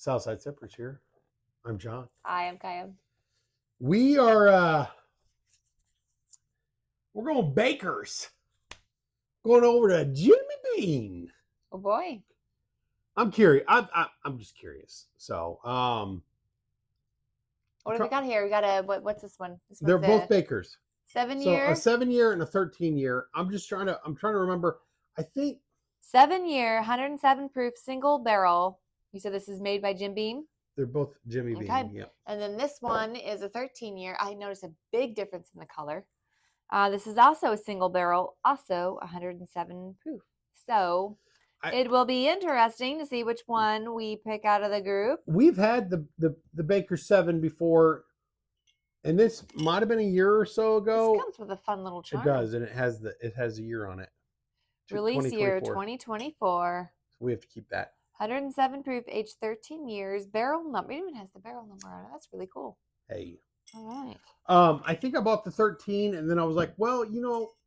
Southside Sippers here. I'm John. Hi, I'm Kaya. We are we're going bakers. Going over to Jimmy Bean. Oh boy. I'm curious. I'm just curious. So, What do we got here? We got what's this one? This they're one's both a bakers. 7 So a year. 7-year and a 13-year. I'm trying to remember. I think 7 year, 107 proof single barrel. You said this is made by Jim Beam? they're both Jimmy Bean. Okay. Yep. And then this one is a 13 year. I noticed a big difference in the color. This is also a single barrel, also 107 proof. So it will be interesting to see which one we pick out of the group. We've had the Baker 7 before, and this might have been a year or so ago. This comes with a fun little charm. It does, and it has a year on it. Release year 2024. So we have to keep that. 107 proof, age 13 years. Barrel number. It even has the barrel number on it. That's really cool. Hey. All right. I think I bought the 13, and then I was like, well,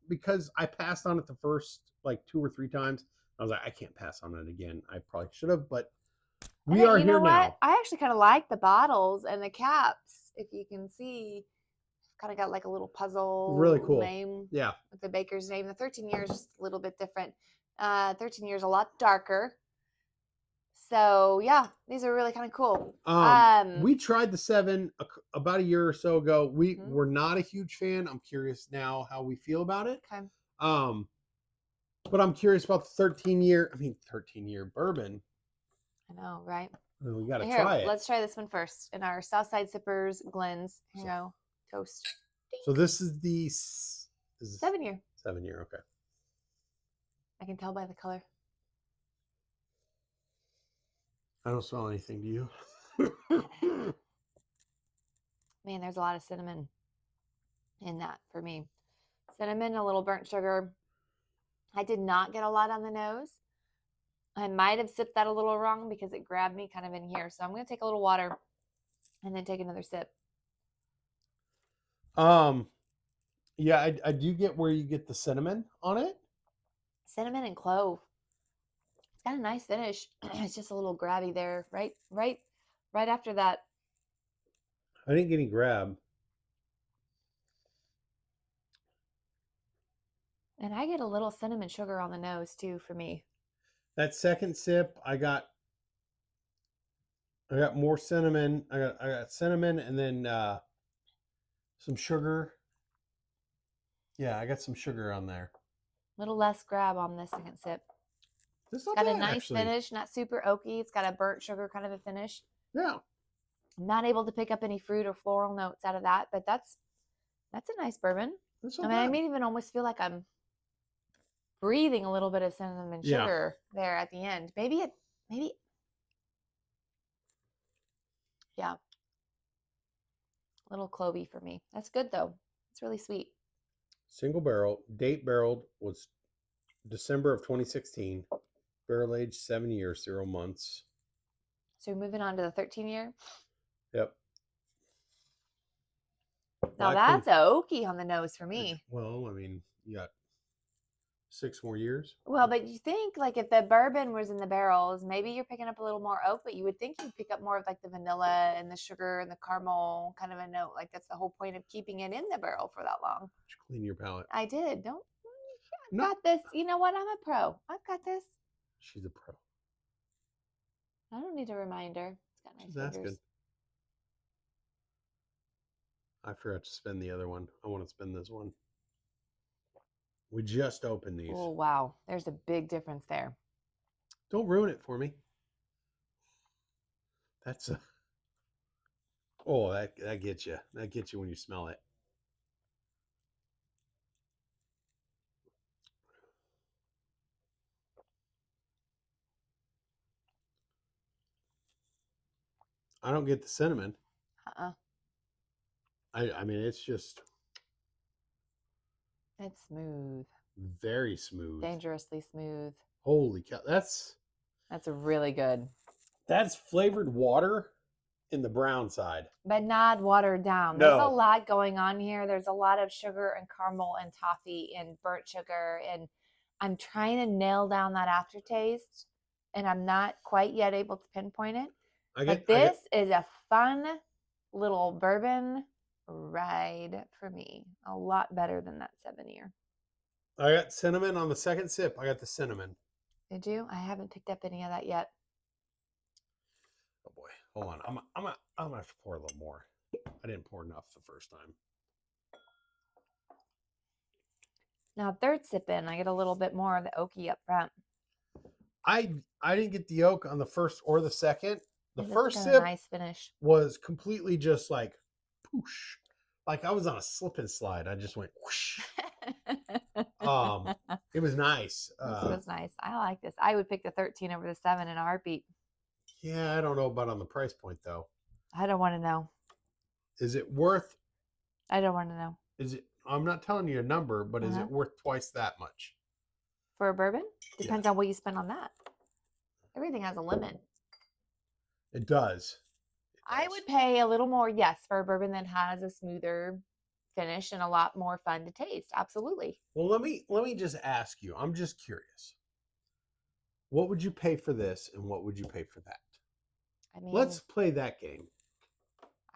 because I passed on it the first like 2 or 3 times, I was like, I can't pass on it again. I probably should have, but we are here now. I actually kind of like the bottles and the caps. If you can see, kind of got like a little puzzle. Really cool name. Yeah. With the baker's name. The 13 years is a little bit different. 13 years a lot darker. So yeah, these are really kind of cool. We tried the 7 about a year or so ago. We were not a huge fan. I'm curious now how we feel about it. Okay. But I'm curious about the 13-year bourbon. I know, right? Well, we got to try it. Let's try this one first in our Southside Sippers Glens. Toast. So this is the 7 year. 7 year, okay. I can tell by the color. I don't smell anything, do you? Man, there's a lot of cinnamon in that for me. Cinnamon, a little burnt sugar. I did not get a lot on the nose. I might have sipped that a little wrong because it grabbed me kind of in here. So I'm going to take a little water and then take another sip. Yeah, I do get where you get the cinnamon on it. Cinnamon and clove. It's got a nice finish. It's just a little grabby there, right after that. I didn't get any grab. And I get a little cinnamon sugar on the nose too for me. That second sip, I got more cinnamon. I got cinnamon and then some sugar. Yeah, I got some sugar on there. A little less grab on the second sip. This it's got a nice finish, not super oaky. It's got a burnt sugar kind of a finish. Yeah. I'm not able to pick up any fruit or floral notes out of that, but that's a nice bourbon. I may even almost feel like I'm breathing a little bit of cinnamon sugar there at the end. Maybe. Yeah. A little clovey for me. That's good though. It's really sweet. Single barrel, date barreled was December of 2016. Barrel aged 7 years, 0 months. So we're moving on to the 13 year. Yep. Now that's oaky on the nose for me. Well, I mean, you got 6 more years. Well, but you think like if the bourbon was in the barrels, maybe you're picking up a little more oak, but you would think you'd pick up more of like the vanilla and the sugar and the caramel kind of a note. Like that's the whole point of keeping it in the barrel for that long. Clean your palate. I did. Got this. You know what? I'm a pro. I've got this. She's a pro. I don't need a reminder. It's got nice fingers. That's good. I forgot to spin the other one. I want to spin this one. We just opened these. Oh, wow. There's a big difference there. Don't ruin it for me. That's a... Oh, that gets you. That gets you when you smell it. I don't get the cinnamon. I mean, it's just... It's smooth. Very smooth. Dangerously smooth. Holy cow. That's really good. That's flavored water in the brown side. But not watered down. No. There's a lot going on here. There's a lot of sugar and caramel and toffee and burnt sugar. And I'm trying to nail down that aftertaste. And I'm not quite yet able to pinpoint it. But this is a fun little bourbon ride for me. A lot better than that 7-year. I got cinnamon on the second sip. I got the cinnamon. Did you? I haven't picked up any of that yet. Oh boy, hold on. I'm gonna have to pour a little more. I didn't pour enough the first time. Now, third sip in, I get a little bit more of the oaky up front. I didn't get the oak on the first or the second. The first got a sip nice finish. was completely just like poosh. Like I was on a slip and slide. I just went whoosh. It was nice. This was nice. I like this. I would pick the 13 over the 7 in a heartbeat. Yeah, I don't know about on the price point though. I don't want to know. Is it worth? I don't want to know. Is it? I'm not telling you a number, but is it worth twice that much? For a bourbon? Depends on what you spend on that. Everything has a limit. It does. I would pay a little more, yes, for a bourbon that has a smoother finish and a lot more fun to taste. Absolutely. Well, let me just ask you. I'm just curious. What would you pay for this, and what would you pay for that? I mean, let's play that game.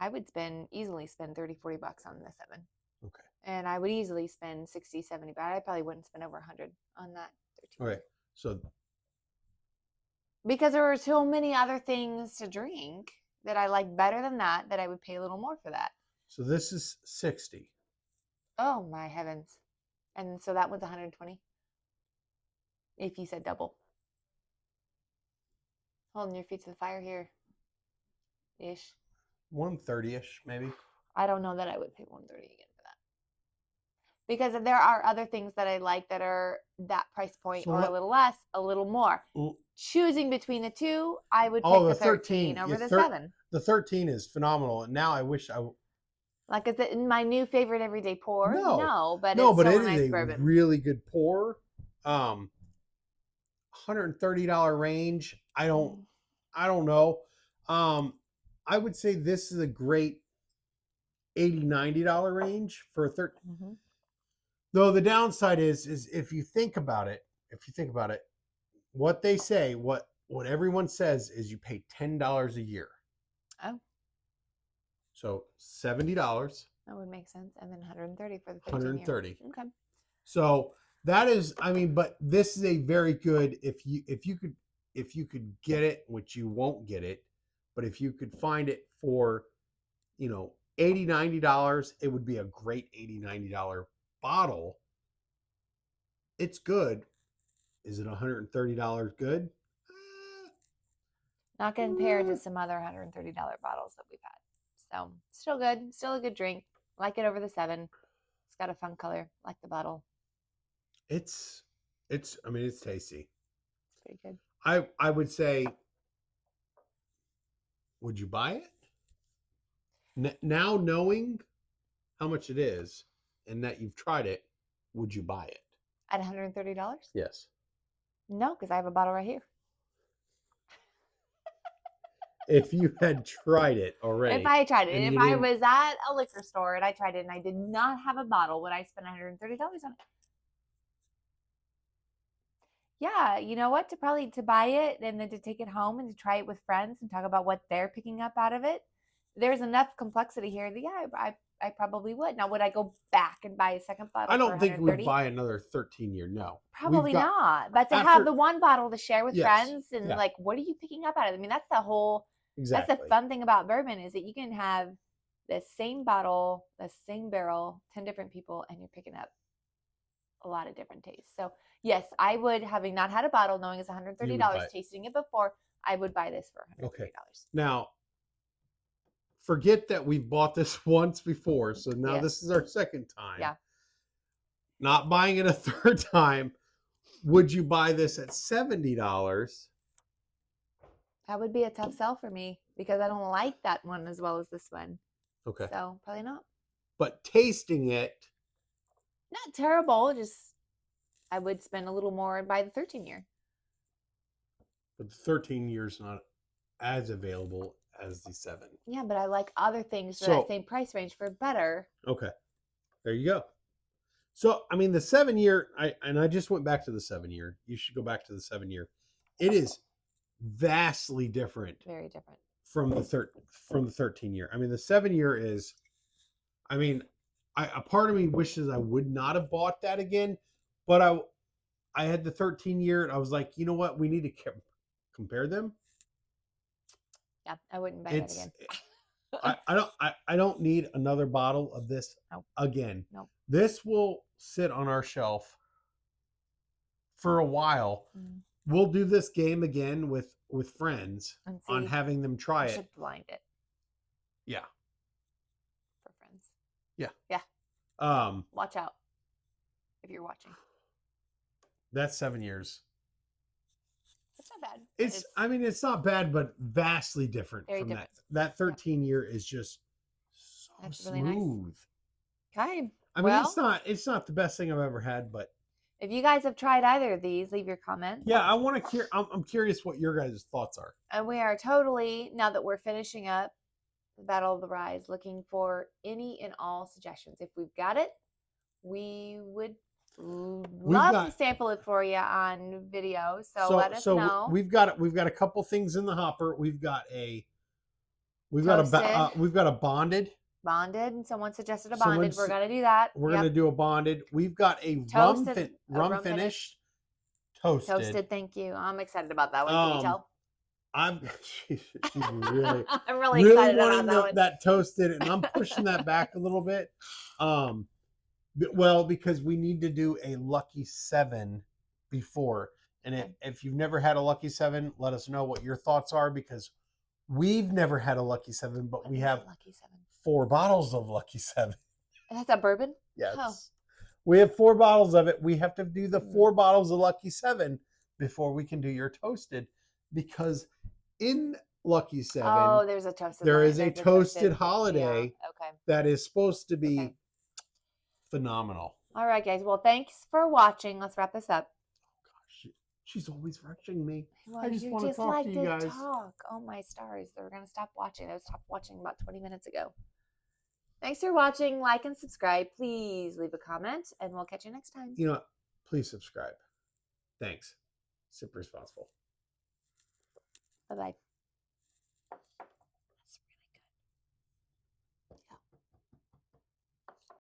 I would easily spend 30, 40 bucks on the 7. Okay. And I would easily spend 60, 70, but I probably wouldn't spend over 100 on that 13. Okay. So because there are so many other things to drink that I like better than that I would pay a little more for that. So this is 60. Oh my heavens. And so that one's 120. If you said double. Holding your feet to the fire here. Ish. 130-ish, maybe. I don't know that I would pay 130 again for that. Because there are other things that I like that are that price point, or a little less, a little more. Choosing between the two, I would pick the 13 over the 7. The 13 is phenomenal. And now I wish I like, is it my new favorite everyday pour? No, but it's still it a nice is bourbon. Really good pour. $130 range. I don't know. I would say this is a great $80, $90 range for a 13. Mm-hmm. Though the downside is if you think about it, what they say, what everyone says is you pay $10 a year. Oh. So $70. That would make sense. And then 130 for the 130. Year. Okay. So that is, I mean, but this is a very good, if you could get it, which you won't get it, but if you could find it for, $80, $90, it would be a great $80, $90 bottle. It's good. Is it $130 good? Not compared to some other $130 bottles that we've had. So still good. Still a good drink. Like it over the 7. It's got a fun color. Like the bottle. It's tasty. It's pretty good. I would say, would you buy it? Now knowing how much it is and that you've tried it, would you buy it? At $130? Yes. No, because I have a bottle right here. If you had tried it already. If I had tried it. If I was at a liquor store and I tried it and I did not have a bottle, would I spend $130 on it? Yeah, you know what? To buy it and then to take it home and to try it with friends and talk about what they're picking up out of it. There's enough complexity here that, yeah, I probably would. Now, would I go back and buy a second bottle? I don't think we'd buy another 13-year. No, probably not. But to have the one bottle to share with friends and like, what are you picking up out of it? I mean, that's the whole. Exactly. That's the fun thing about bourbon is that you can have the same bottle, the same barrel, 10 different people, and you're picking up a lot of different tastes. So yes, I would, having not had a bottle, knowing it's $130, tasting it before, I would buy this for $130. Okay. Now, forget that we've bought this once before, so now this is our second time. Yeah. Not buying it a third time. Would you buy this at $70? That would be a tough sell for me because I don't like that one as well as this one. Okay. So probably not. But tasting it. Not terrible. Just I would spend a little more and buy the 13-year. But the 13 years not as available as the 7. Yeah, but I like other things for that same price range for better. Okay. There you go. So, I mean, the 7-year, I just went back to the 7-year. You should go back to the 7-year. It is vastly different. Very different. from the 13 year. I mean, the 7 year is, I mean, a part of me wishes I would not have bought that again, but I had the 13 year and I was like, you know what? We need to compare them. Yeah, I wouldn't buy that again. I don't need another bottle of this Nope. again. Nope. This will sit on our shelf for a while. We'll do this game again with friends on having them try it. Should blind it. Yeah. For friends. Yeah. Yeah. Watch out if you're watching. That's 7 years. It's not bad. I mean, it's not bad, but vastly different Very from different. that 13 year is just so That's smooth. really nice. Okay. I mean, it's not the best thing I've ever had, but if you guys have tried either of these, leave your comments. Yeah, I want to hear. I'm curious what your guys' thoughts are. And we are totally, now that we're finishing up the Battle of the Rise, looking for any and all suggestions. If we've got it, we would love to sample it for you on video. So let us know. We've got a couple things in the hopper. We've got a bonded. Bonded. Someone suggested a bonded. We're gonna do that. We're gonna do a bonded. We've got a rum finished toasted. Toasted. Thank you. I'm excited about that one. Can you tell? She's really. I'm really excited about that one. That toasted, and I'm pushing that back a little bit. Well, because we need to do a Lucky 7 before, and if you've never had a Lucky 7, let us know what your thoughts are, because we've never had a Lucky 7, but we have Lucky 7. 4 bottles of Lucky 7. That's a bourbon? Yes. Oh. We have 4 bottles of it. We have to do the 4 bottles of Lucky 7 before we can do your toasted, because in Lucky 7, there's a toasted. There is a toasted holiday that is supposed to be phenomenal. All right, guys. Well, thanks for watching. Let's wrap this up. Oh, gosh. She's always rushing me. Well, I just want to talk to you guys. Talk. Oh, my stars. They were going to stop watching. They stopped watching about 20 minutes ago. Thanks for watching. Like and subscribe. Please leave a comment, and we'll catch you next time. You know what? Please subscribe. Thanks. Sip responsible. Bye-bye.